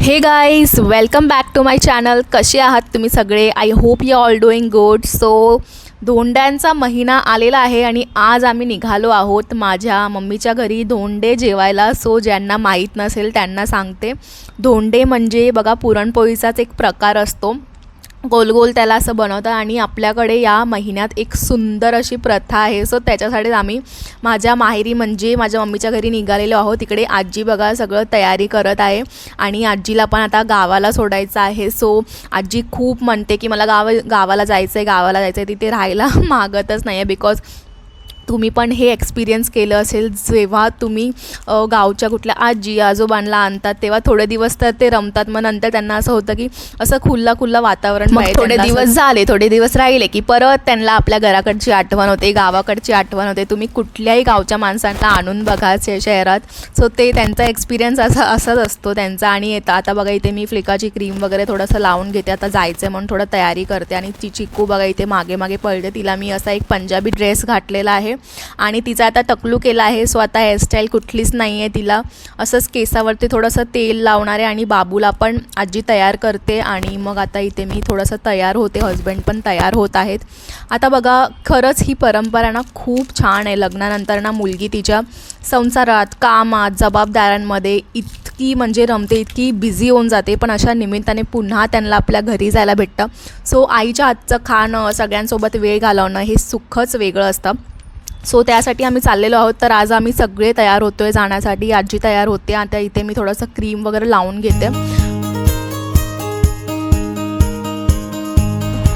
हे guys, welcome back to my channel. कसे आहात तुम्ही सगळे? I hope you all doing good. So धोंड्यांचा महिना आलेला आहे आणि आज आम्ही निघालो आहोत माझ्या मम्मीच्या घरी धोंडे जेवायला. सो ज्यांना माहीत नसेल त्यांना सांगते, धोंडे म्हणजे बघा पुरणपोळीचाच एक प्रकार असतो. गोल गोल त्याला असं बनवतात आणि आपल्याकडे या महिन्यात एक सुंदर अशी प्रथा आहे. सो त्याच्यासाठीच आम्ही माझ्या माहेरी म्हणजे माझ्या मम्मीच्या घरी निघालेलो आहोत. तिकडे आजी बघा सगळं तयारी करत आहे आणि आजीला पण आता गावाला सोडायचं आहे. सो आजी खूप म्हणते की मला गावाला जायचं आहे. तिथे राहायला मागतच नाही आहे. बिकॉज तुम्ही पण हे एक्सपिरियन्स केलं असेल, जेव्हा तुम्ही गावच्या कुठल्या आजी आजोबांना आणतात तेव्हा थोडे दिवस तर ते रमतात, मग नंतर त्यांना असं होतं की असं खुल्लं वातावरण पाहिजे. थोडे दिवस झाले, थोडे दिवस राहिले की परत त्यांना आपल्या घराकडची आठवण होते, गावाकडची आठवण होते. तुम्ही कुठल्याही गावच्या माणसांना आणून बघा शहरात. सो ते त्यांचा एक्सपिरियन्स असाच असतो त्यांचा. आणि येतं आता बघा इथे मी फ्लिकाची क्रीम वगैरे थोडंसं लावून घेते. आता जायचं आहे म्हणून थोडं तयारी करते. आणि ती चिक्कू बघा इथे मागे मागे पळते. तिला मी असा एक पंजाबी ड्रेस घातलेला आहे आणि तिचा आता टकलू केला आहे. सो आता हेअरस्टाईल कुठलीच नाही आहे. तिला असंच केसावरती थोडंसं तेल लावणार आहे आणि बाबूला पण आजी तयार करते. आणि मग आता इथे मी थोडंसं तयार होते, हजबंड पण तयार होत आहेत. आता बघा खरंच ही परंपरा ना खूप छान आहे. लग्नानंतर ना मुलगी तिच्या संसारात, कामात, जबाबदाऱ्यांमध्ये इतकी म्हणजे रमते, इतकी बिझी होऊन जाते, पण अशा निमित्ताने पुन्हा त्यांना आपल्या घरी जायला भेटतं. सो आईच्या हातचं खाणं, सगळ्यांसोबत वेळ घालवणं हे सुखच वेगळं असतं. सो त्यासाठी आम्ही चाललेलो आहोत. तर आज आम्ही सगळे तयार होतो आहे जाण्यासाठी. आजी तयार होते. आता इथे मी थोडंसं क्रीम वगैरे लावून घेते.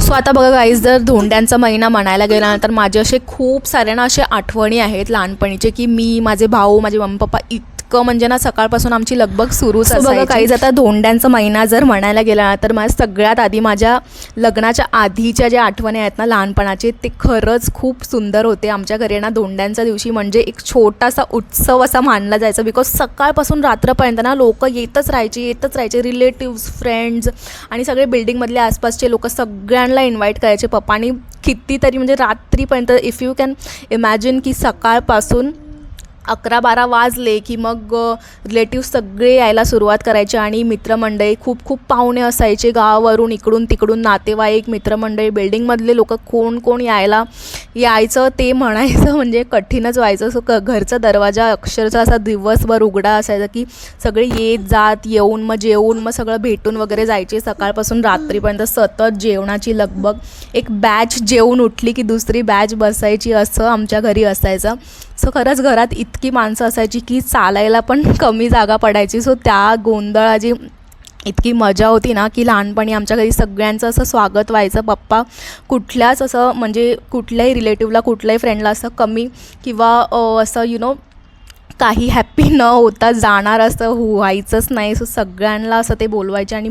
सो आता बघा गाईज, जर धोंड्यांचा महिना म्हणायला गेला तर माझे असे खूप सारे ना असे आठवणी आहेत लहानपणीचे, की मी, माझे भाऊ, माझे मम्मी पप्पा इतकं म्हणजे ना सकाळपासून आमची लगबग सुरूच असायची. बघा काहीच आता धोंड्यांचा महिना जर म्हणायला गेला तर माझ्या सगळ्यात आधी माझ्या लग्नाच्या आधीच्या ज्या आठवणी आहेत ना लहानपणाचे, ते खरंच खूप सुंदर होते. आमच्या घरी ना धोंड्यांच्या दिवशी म्हणजे एक छोटासा उत्सव असा मानला जायचा. बिकॉज सकाळपासून रात्रपर्यंत ना लोक येतच राहायचे. रिलेटिव्स, फ्रेंड्स आणि सगळे बिल्डिंगमधले आसपासचे लोक सगळ्यांना इन्व्हाइट करायचे. पप्पानी कितीतरी म्हणजे रात्रीपर्यंत, इफ यू कॅन इमॅजिन की सकाळपासून 11-12 वाजले की मग रिलेटिव्ह सगळे यायला सुरुवात करायचे. आणि मित्रमंडळी खूप पाहुणे असायचे गावावरून, इकडून तिकडून नातेवाईक, मित्रमंडळी, बिल्डिंगमधले लोक कोण यायचं ते म्हणायचं म्हणजे कठीणच व्हायचं. सो घरचा दरवाजा अक्षरशः असा दिवसभर उघडा असायचा की सगळे येऊन मग जेवून मग सगळं भेटून वगैरे जायचे. सकाळपासून रात्रीपर्यंत सतत जेवणाची लगबग. एक बॅच जेवून उठली की दुसरी बॅच बसायची, असं आमच्या घरी असायचं. सो खरंच घरात इतकी माणसं असायची की चालायला पण कमी जागा पडायची. सो त्या गोंधळाची इतकी मजा होती ना की लहानपणी आमच्या घरी सगळ्यांचं असं स्वागत व्हायचं. पप्पा कुठल्याच असं म्हणजे कुठल्याही रिलेटिव्हला, कुठल्याही फ्रेंडला असं कमी किंवा असं काही हॅप्पी न होता जाणार असं व्हायचंच नाही. सो सगळ्यांना असं ते बोलवायचे. आणि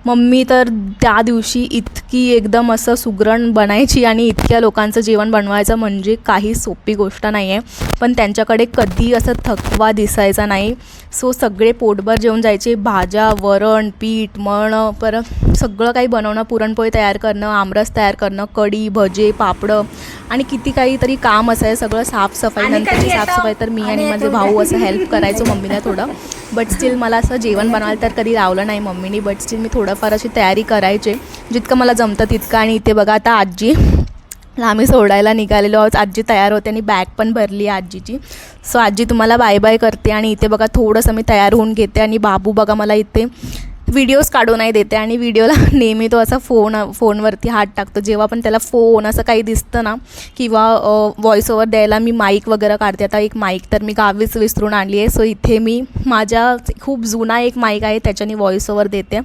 मम्मी तर त्या दिवशी इतकी एकदम असं सुगरण बनायची आणि इतक्या लोकांचं जेवण बनवायचं म्हणजे काही सोपी गोष्ट नाही आहे. पण त्यांच्याकडे कधी असं थकवा दिसायचा नाही. सो सगळे पोटभर जेवून जायचे. भाज्या, वरण, पीठ, मळणं, परत सगळं काही बनवणं, पुरणपोळी तयार करणं, आमरस तयार करणं, कढी, भजे, पापडं आणि किती काहीतरी काम असायचं. सगळं साफसफाई, नंतरची साफसफाई तर मी आणि माझे भाऊ असं हेल्प करायचो मम्मीला थोडं. बट स्टील मला असं जेवण बनवायला तर कधी लावलं नाही मम्मीनी. बट स्टील मी थोडंफार अशी तयारी करायचे जितकं मला जमतं तितकं. आणि इथे बघा आता आम्ही सोडायला निघालेलो आहोत. आजी तयार होते आणि बॅग पण भरली आहे आजीची. सो आजी तुम्हाला बाय बाय करते. आणि इथे बघा थोडंसं मी तयार होऊन घेते. आणि बाबू बघा मला इथे व्हिडिओज काढू नाही देते आणि व्हिडिओला नेहमी तो असा फोनवरती हात टाकतो. जेव्हा पण त्याला फोन असं काही दिसतं ना किंवा व्हॉइस ओव्हर द्यायला मी माईक वगैरे काढते. आता एक माईक तर मी गावीच विसरून आणली आहे. सो इथे मी माझ्या खूप जुना एक माईक आहे त्याच्याने व्हॉइस ओव्हर देते.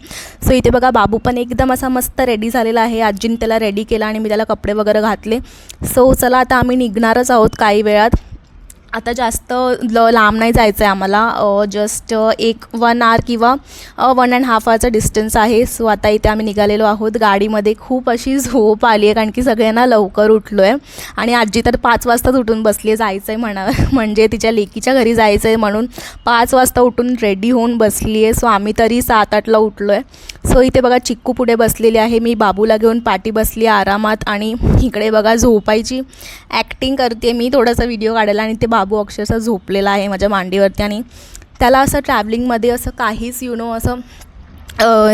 सो इथे बघा बाबू पण एकदम असा मस्त रेडी झालेला आहे. आजीने त्याला रेडी केला आणि मी त्याला कपडे वगैरे घातले. सो चला आता आम्ही निघणारच आहोत काही वेळात. आता जास्त लांब नाही जायचं आहे आम्हाला. जस्ट 1 आवर किंवा 1.5 आवरचं डिस्टन्स आहे. सो आता इथे आम्ही निघालेलो आहोत. गाडीमध्ये खूप अशी झोप आली आहे कारण की सगळ्यांना लवकर उठलो आहे. आणि आजी तर 5 वाजताच उठून बसली आहे. जायचं आहे म्हणजे तिच्या लेकीच्या घरी जायचं आहे म्हणून 5 वाजता उठून रेडी होऊन बसली आहे. सो आम्ही तरी 7-8ला उठलो आहे. सो इथे बघा चिक्कू पुढे बसलेली आहे. मी बाबूला घेऊन पाठी बसली आरामात. आणि इकडे बघा झोपायची ॲक्टिंग करते मी. थोडासा व्हिडिओ काढायला आणि ते बाबू अक्षरशः झोपलेला आहे माझ्या मांडीवरती. आणि त्याला असं ट्रॅव्हलिंगमध्ये असं काहीच असं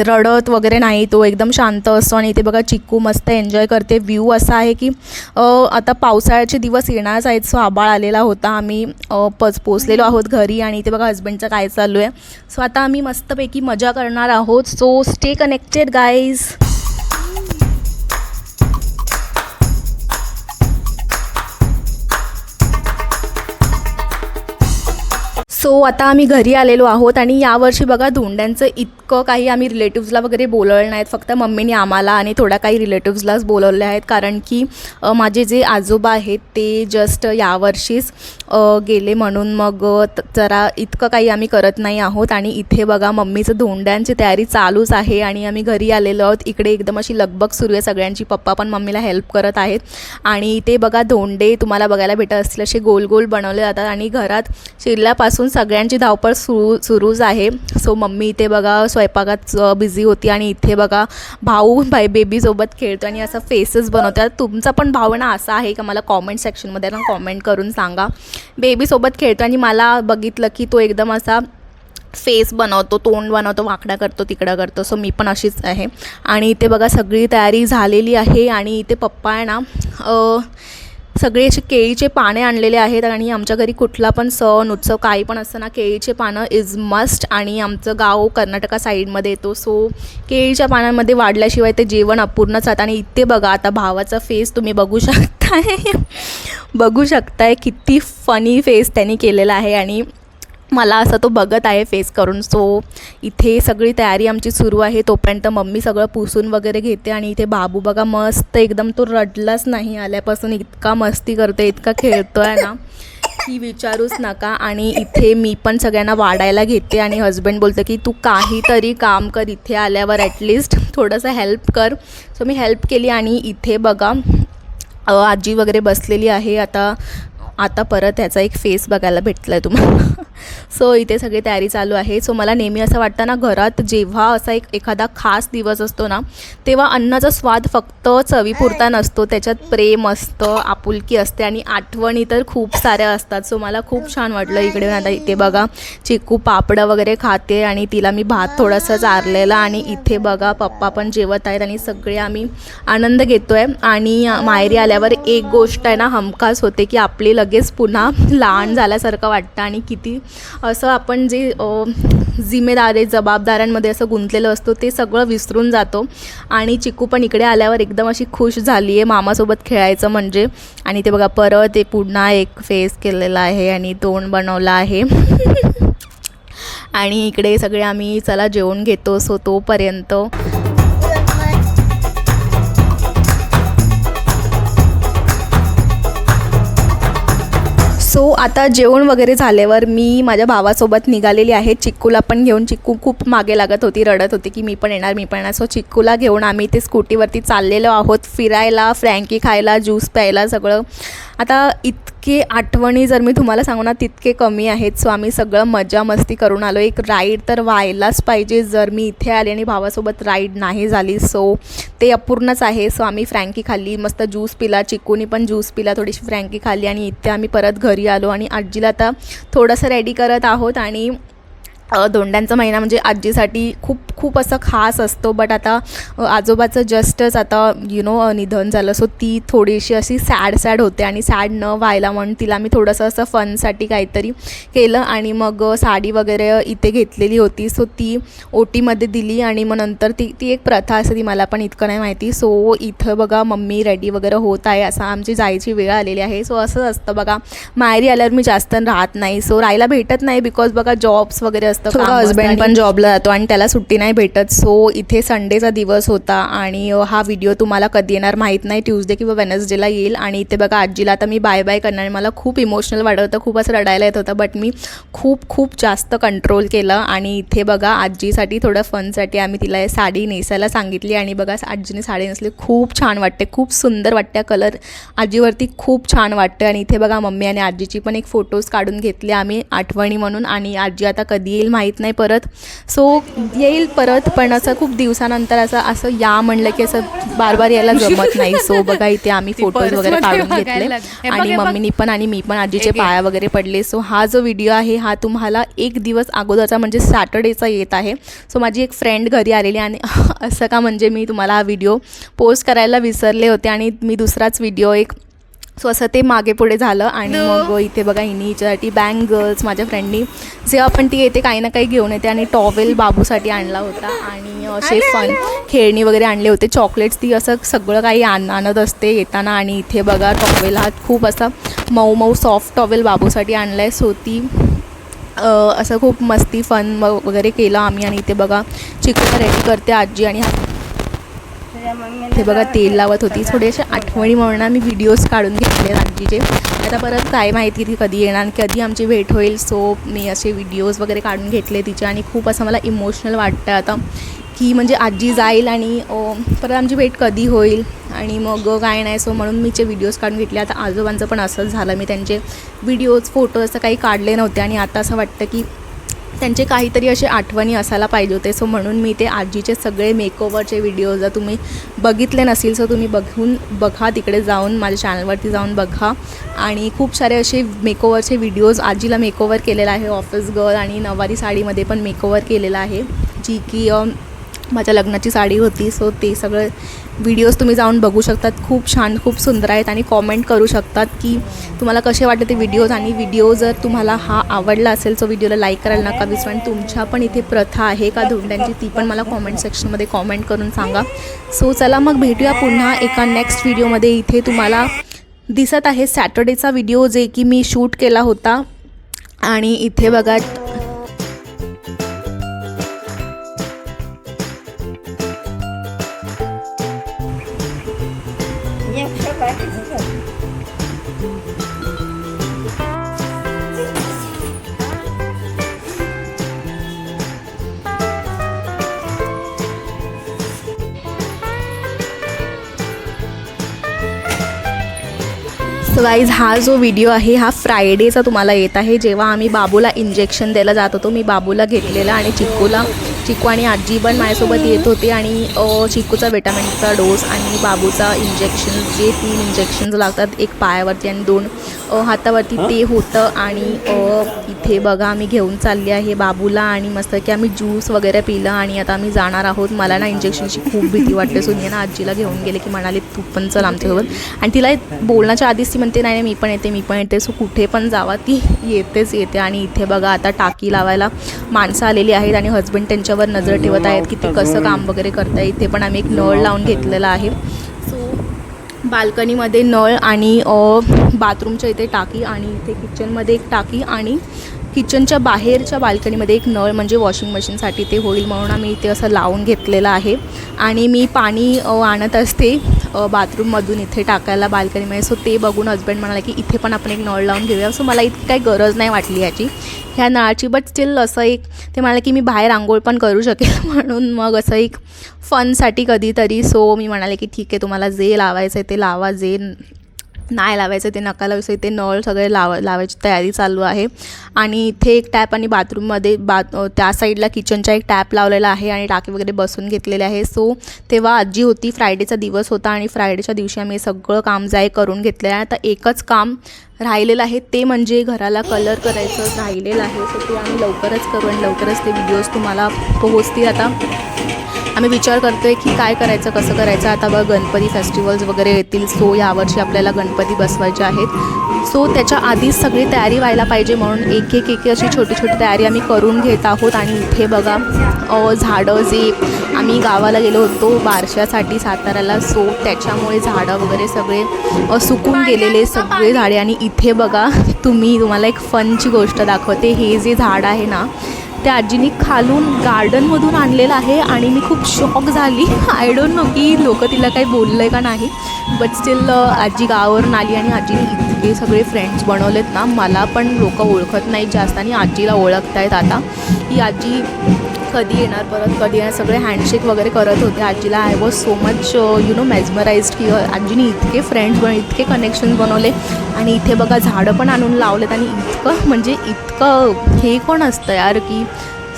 रडत वगैरे नाही, तो एकदम शांत असतो. आणि इथे बघा चिक्कू मस्त एन्जॉय करते. व्ह्यू असा आहे की आता पावसाळ्याचे दिवस येणारच आहेत, सो आभाळ आलेला होता. आम्ही पोचलेलो आहोत घरी आणि इथे बघा हजबंडचं काय चालू आहे. सो आता आम्ही मस्तपैकी मजा करणार आहोत. So stay connected guys. So आता आम्ही घरी आलेलो आहोत आणि यावर्षी बघा धोंड्यांचं इतकं काही आम्ही रिलेटिव्सला वगैरे बोलवलं नाहीत, फक्त मम्मीने आम्हाला आणि थोडा काही रिलेटिव्सलाच बोलवले आहेत. कारण की माझे जे आजोबा आहेत ते जस्ट यावर्षीच गेले, म्हणून मग जरा इतकं काही आम्ही करत नाही आहोत. आणि इथे बघा मम्मीचं धोंड्यांची तयारी चालूच आहे आणि आम्ही घरी आलेलो आहोत. इकडे एकदम अशी लगबग सुरू आहे सगळ्यांची. पप्पा पण मम्मीला हेल्प करत आहेत. आणि इथे बघा धोंडे तुम्हाला बघायला भेटत असतील असे गोल गोल बनवले जातात आणि घरात शिरल्यापासून सगळ्यांची धावपळ सुरूच आहे. सो मम्मी इथे बघा स्वयंपाकात बिझी होती आणि इथे बघा भाऊ बेबीसोबत खेळतो आणि असं फेसेस बनवतात. तुमचा पण भाऊ ना असा आहे का, मला कॉमेंट सेक्शनमध्ये ना कॉमेंट करून सांगा. बेबीसोबत खेळतो आणि मला बघितलं की तो एकदम असा फेस बनवतो, तोंड बनवतो, वाकडा करतो, तिकडा करतो. सो मी पण अशीच आहे. आणि इथे बघा सगळी तयारी झालेली आहे आणि इथे पप्पा आहे ना सगळे असे केळीचे पाने आणलेले आहेत. आणि आमच्या घरी कुठला पण सण उत्सव काही पण असतं ना, केळीचे पानं इज मस्ट. आणि आमचं गाव कर्नाटका साईडमध्ये येतो, सो केळीच्या पानांमध्ये वाढल्याशिवाय ते जेवण अपूर्णच राहतं. आणि इथे बघा आता भावाचा फेस तुम्ही बघू शकताय किती फनी फेस त्यांनी केलेला आहे आणि मला असं तो बघत आहे फेस करून. सो इथे सगळी तयारी आमची सुरू आहे. तोपर्यंत मम्मी सगळं पुसून वगैरे घेते. आणि इथे बाबू बघा मस्त एकदम, तो रडलाच नाही आल्यापासून. इतका मस्ती करतो, इतका खेळतो आहे ना की विचारूच नका. आणि इथे मी पण सगळ्यांना वाढायला घेते आणि हजबंड बोलतं की तू काहीतरी काम कर इथे आल्यावर, ॲटलिस्ट थोडंसं हेल्प कर. सो मी हेल्प केली आणि इथे बघा आजी वगैरे बसलेली आहे. आता परत ह्याचा एक फेस बघायला भेटला आहे तुम्हाला. सो इथे सगळी तयारी चालू आहे. सो मला नेहमी असं वाटतं ना, घरात जेव्हा असा एखादा खास दिवस असतो ना, तेव्हा अन्नाचा स्वाद फक्त चवीपुरता नसतो, त्याच्यात प्रेम असतं, आपुलकी असते आणि आठवणी तर खूप साऱ्या असतात. सो मला खूप छान वाटलं इकडे. आता इथे बघा चिक्कू पापडं वगैरे खाते आणि तिला मी भात थोडासा चारलेला. आणि इथे बघा पप्पा पण जेवत आहेत आणि सगळे आम्ही आनंद घेतो आहे. आणि माहेरी आल्यावर एक गोष्ट आहे ना हमखास होते की आपली लगेच पुन्हा लहान झाल्यासारखं वाटतं आणि किती असं आपण जे जिम्मेदारी जबाबदाऱ्यांमध्ये असं गुंतलेलं असतो ते सगळं विसरून जातो. आणि चिक्कू पण इकडे आल्यावर एकदम अशी खुश झाली आहे मामासोबत खेळायचं म्हणजे. आणि ते बघा परत ते पुन्हा एक फेस केलेला आहे आणि तोंड बनवलं आहे. आणि इकडे सगळे आम्ही चला जेवण घेतो. सो तोपर्यंत सो आता जेवण वगैरे झाल्यावर मी माझ्या भावासोबत निघालेली आहे चिक्कूला पण घेऊन. चिक्कू खूप मागे लागत होती, रडत होती की मी पण येणार. सो चिक्कूला घेऊन आम्ही ते स्कूटीवरती चाललेलो आहोत फिरायला, फ्रँकी खायला, ज्यूस प्यायला सगळं. आता इतके आठवणी जर मी तुम्हाला सांगू ना तितके कमी आहेत. सो आम्ही सगळं मजा मस्ती करून आलो. एक राईड तर व्हायलाच पाहिजे, जर मी इथे आले आणि भावासोबत राईड नाही झाली सो ते अपूर्णच आहे. सो आम्ही फ्रँकी खाल्ली, मस्त ज्यूस पिला, चिक्कूनी पण ज्यूस पिला, थोडीशी फ्रँकी खाल्ली आणि इथे आम्ही परत घरी आलो. आणि आजीला आता थोडंसं रेडी करत आहोत. आणि धोंड्यांचा महिना म्हणजे आजीसाठी खूप असं खास असतो. बट आता आजोबाचं जस्टच आता निधन झालं. सो ती थोडीशी अशी सॅड होते आणि सॅड न व्हायला म्हणून तिला मी थोडंसं असं फनसाठी काहीतरी केलं. आणि मग साडी वगैरे इथे घेतलेली होती, सो ती ओटीमध्ये दिली. आणि मग नंतर ती एक प्रथा असते, ती मला पण इतकं नाही माहिती. सो इथं बघा मम्मी रेडी वगैरे होत आहे, असं आमची जायची वेळ आलेली आहे. सो असंच असतं बघा, माहेरी आल्यावर मी जास्त राहत नाही, सो राहायला भेटत नाही बिकॉज बघा जॉब्स वगैरे असतं. हजबंड पण जॉबला जातो आणि त्याला सुट्टी नाही भेटत. सो इथे संडेचा दिवस होता आणि हा व्हिडिओ तुम्हाला कधी येणार माहीत नाही, ट्यूजडे किंवा वेनसडेला येईल. आणि इथे बघा आजीला आता मी बाय बाय करणार. मला खूप इमोशनल वाटत होतं, खूप असं रडायला येत होतं, बट मी खूप जास्त कंट्रोल केलं. आणि इथे बघा आजीसाठी थोडं फनसाठी आम्ही तिला साडी नेसायला सांगितली. आणि बघा आजीने साडी नेसली, खूप छान वाटते, खूप सुंदर वाटते, कलर आजीवरती खूप छान वाटतं. आणि इथे बघा मम्मी आणि आजीची पण एक फोटोज काढून घेतले आम्ही आठवणी म्हणून. आणि आजी आता कधी येईल माहीत नाही परत. सो येईल परत, पण असं खूप दिवसानंतर असं या म्हणलं की असं बार बार यायला जमत नाही. सो बघा इथे आम्ही फोटोज वगैरे काढून घेतले आणि मम्मीनी पण आणि मी पण आजीचे पाया वगैरे पडले. सो हा जो व्हिडिओ आहे हा तुम्हाला एक दिवस अगोदरचा म्हणजे सॅटर्डेचा येत आहे. सो माझी एक फ्रेंड घरी आलेली आणि असं का म्हणजे मी तुम्हाला हा व्हिडिओ पोस्ट करायला विसरले होते आणि मी दुसराच व्हिडिओ एक सो असं ते मागे पुढे झालं. आणि मग इथे बघा हिने हिच्यासाठी बँगल्स माझ्या फ्रेंडनी जेव्हा पण ती येते काही ना काही घेऊन येते आणि टॉवेल बाबूसाठी आणला होता आणि असे फन खेळणी वगैरे आणले होते, चॉकलेट्स, ती असं सगळं काही आणत असते येताना. आणि इथे बघा टॉवेल हा खूप असा मऊ मऊ सॉफ्ट टॉवेल बाबूसाठी आणला आहे. सो ती असं खूप मस्ती फन वगैरे केलं आम्ही. आणि इथे बघा चिकन रेडी करते आजी आणि ते बघा तेल लावत होती. थोडेसे आठवणी म्हणून मी व्हिडिओज काढून घेतले आजीचे. आता परत काय माहिती ती कधी येणार, कधी आमची भेट होईल. सो मी असे व्हिडिओज वगैरे काढून घेतले तिचे आणि खूप असं मला इमोशनल वाटतं आता की म्हणजे आजी जाईल आणि परत आमची भेट कधी होईल आणि मग काय नाही. सो म्हणून मीचे व्हिडिओज काढून घेतले. आता आजोबांचं पण असंच झालं, मी त्यांचे व्हिडिओज फोटो असं काही काढले नव्हते आणि आता असं वाटतं की त्यांचे काहीतरी असे आठवणी असायला पाहिजे होते. सो म्हणून मी ते आजीचे सगळे मेकओव्हरचे व्हिडिओज जर तुम्ही बघितले नसेल सो तुम्ही बघा, तिकडे जाऊन माझ्या चॅनलवरती जाऊन बघा. आणि खूप सारे असे मेकओव्हरचे व्हिडिओज, आजीला मेकओव्हर केलेला आहे ऑफिस गर्ल आणि नऊवारी साडीमध्ये पण मेकओव्हर केलेला आहे, जी की माझ्या लग्नाची साडी होती. सो ते सगळं व्हिडिओज तुम्ही जाऊन बघू शकतात. खूप छान, खूप सुंदर आहेत आणि कॉमेंट करू शकतात की तुम्हाला कसे वाटले ते व्हिडिओज. आणि व्हिडिओ जर तुम्हाला हा आवडला असेल सो व्हिडिओला लाईक करायला नका विसरू. आणि तुमच्या पण इथे प्रथा आहे का धोंड्यांची ती पण मला कॉमेंट सेक्शनमध्ये कॉमेंट करून सांगा. सो चला मग भेटूया पुन्हा एका नेक्स्ट व्हिडिओमध्ये. इथे तुम्हाला दिसत आहे सॅटर्डेचा व्हिडिओ जे की मी शूट केला होता. आणि इथे बघा सो गाईज हा जो व्हिडिओ आहे हा फ्रायडेचा तुम्हाला येत आहे, जेव्हा आम्ही बाबूला इंजेक्शन द्यायला जात होतो. मी बाबूला घेतलेला आणि चिक्कू आणि आजी पण माझ्यासोबत येत होते. आणि चिक्कूचा विटामिनचा डोस आणि बाबूचा इंजेक्शन, जे 3 इंजेक्शन्स लागतात, एक पायावरती आणि 2 हातावरती, ते होतं. आणि इथे बघा आम्ही घेऊन चालले आहे बाबूला आणि मस्त की आम्ही ज्यूस वगैरे पिलं आणि आता आम्ही जाणार आहोत. मला ना इंजेक्शनची खूप भीती वाटते. सो मी ना आजीला घेऊन गेले की म्हणाले तू पण चल आमच्यासोबत. आणि तिला बोलण्याच्या आधीच ती म्हणते नाही मी पण येते. सो कुठे पण जावा ती येतेच येते. आणि इथे बघा आता टाकी लावायला माणसं आलेली आहेत आणि हजबंड त्यांच्यावर नजर ठेवत आहेत की ते कसं काम वगैरे करताय. इथे पण आम्ही एक नळ लावून घेतलेला आहे. सो बाल्कनीमध्ये नळ आणि बाथरूमच्या इथे टाकी आणि इथे किचनमध्ये एक टाकी आणि किचनच्या बाहेरच्या बाल्कनीमध्ये एक नळ, म्हणजे वॉशिंग मशीनसाठी ते होईल म्हणून आम्ही इथे असं लावून घेतलेलं आहे. आणि मी पाणी आणत असते बाथरूममधून इथे टाकायला बाल्कनीमध्ये. सो ते बघून हजबंड म्हणाला की इथे पण आपण एक नळ लावून घेऊया. सो मला इतकी काही गरज नाही वाटली ह्या नळाची, बट स्टील असं एक ते म्हणाले की मी बाहेर आंघोळ पण करू शकेल म्हणून मग असं एक फनसाठी कधीतरी. सो मी म्हणाले की ठीक आहे, तुम्हाला जे लावायचं आहे ते लावा, जे नाही लावायचं ते नका लावायचं. इथे नळ सगळे लावायची तयारी चालू आहे. आणि इथे एक टॅप आणि बाथरूममध्ये त्या साईडला किचनच्या एक टॅप लावलेला आहे आणि टाकी वगैरे बसून घेतलेले आहे. सो तेव्हा आजी होती, फ्रायडेचा दिवस होता आणि फ्रायडेच्या दिवशी आम्ही सगळं काम करून घेतलेलं आहे. आता एकच काम राहिलेलं आहे ते म्हणजे घराला कलर करायचं राहिलेलं आहे. सो ते आम्ही लवकरच करू आणि लवकरच ते व्हिडिओज तुम्हाला पोहोचतील. आता आम्ही विचार करतो आहे की काय करायचं, कसं करायचं. आता बघा गणपती फेस्टिवल्स वगैरे येतील. सो यावर्षी आपल्याला गणपती बसवायचे आहेत. सो त्याच्या आधीच सगळी तयारी व्हायला पाहिजे म्हणून एक अशी छोटी तयारी आम्ही करून घेत आहोत. आणि इथे बघा झाडं, जे आम्ही गावाला गेलो होतो बारशासाठी साताऱ्याला, सो त्याच्यामुळे झाडं वगैरे सगळे सुकून गेलेले सगळे झाडे. आणि इथे बघा तुम्हाला एक फनची गोष्ट दाखवते. हे जे झाड आहे ना त्या आजीनी खालून गार्डनमधून आणलेलं आहे आणि मी खूप शॉक झाली. आय डोंट नो की लोक तिला काही बोललं आहे का नाही, बट स्टील आजी गावावरून आली आणि आजीने इतके सगळे फ्रेंड्स बनवलेत ना. मला पण लोक ओळखत नाहीत जास्त आणि आजीला ओळखत आहेत आता. ही आजी कधी येणार परत, कधी येणार, सगळे हँडशेक वगैरे करत होते आजीला. I was so much mesmerised की आजीने इतके फ्रेंड्स इतके कनेक्शन्स बनवले. आणि इथे बघा झाडं पण आणून लावलेत आणि इतकं हे कोण असतं यार की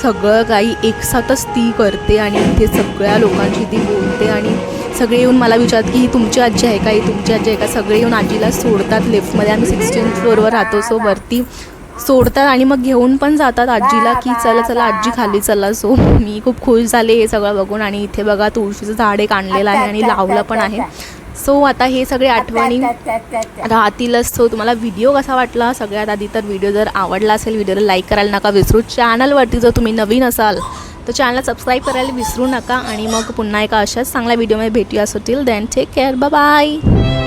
सगळं काही एकसाथच ती करते आणि इथे सगळ्या लोकांशी ती बोलते आणि सगळे येऊन मला विचारतात की ही तुमची आजी आहे का, ही तुमची आजी आहे का. सगळे येऊन आजीला सोडतात लिफ्टमध्ये. आम्ही 16th फ्लोअरवर राहतो, सो वरती सोडतात आणि मग घेऊन पण जातात आजीला की चला चला आजी खाली चला. सो मी खूप खुश झाले हे सगळं बघून. आणि इथे बघा तुळशीचं झाड एक आणलेलं आहे आणि लावलं पण आहे. सो आता हे सगळे आठवणी राहतीलच. सो तुम्हाला व्हिडिओ कसा वाटला, सगळ्यात आधी तर व्हिडिओ जर आवडला असेल व्हिडिओला लाईक करायला नका विसरू. चॅनलवरती जर तुम्ही नवीन असाल तर चॅनलला सबस्क्राईब करायला विसरू नका. आणि मग पुन्हा एका अशाच चांगल्या व्हिडिओमध्ये भेटूया. So till then take care, bye bye.